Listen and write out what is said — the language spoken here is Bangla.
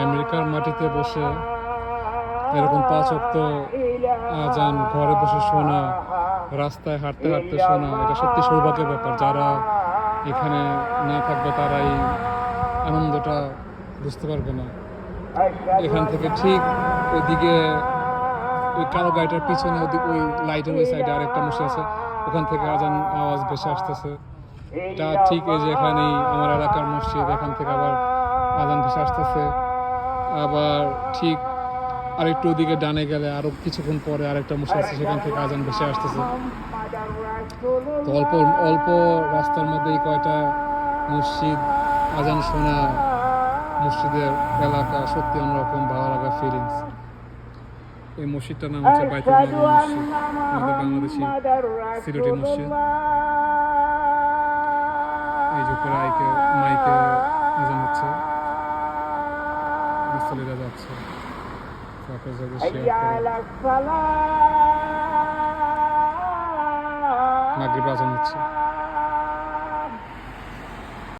আমেরিকার মাটিতে বসে এরকম 5 ওয়াক্ত আজান ঘরে বসে শোনা, রাস্তায় হাঁটতে হাঁটতে শোনা, এটা সত্যি সৌভাগ্যের ব্যাপার। যারা এখানে না থাকবে তারা এই আনন্দটা বুঝতে পারবে না। এখান থেকে ঠিক ওইদিকে ওই কালো গাড়িটার পিছনে ওই লাইটের ওই সাইডে আরেকটা মসজিদ আছে, ওখান থেকে আজান আওয়াজ ভেসে আসতেছে। এটা ঠিক এই যে এখানেই আমার এলাকার মসজিদ, এখান থেকে আবার আজান ভেসে আসতেছে। আবার ঠিক আরেকটু ওদিকে ডানে গেলে আরো কিছুক্ষণ পরে আরেকটা মসজিদ আছে, সেখান থেকে আজান ভেসে আসতেছে। তো অল্প অল্প রাস্তার মধ্যেই কয়টা মসজিদ, আজান শোনা, মসজিদের এলাকা, সত্যি অন্যরকম ভালো লাগা ফিলিংস। এই মসজিদটার নাম হচ্ছে বাইতুল মামুন মসজিদ, আমাদের বাংলাদেশি সিলেটি মসজিদ। এই যে উপরে মাইকে আজান হচ্ছে, মুসল্লিরা যাচ্ছে, মাগরিব আজান হচ্ছে।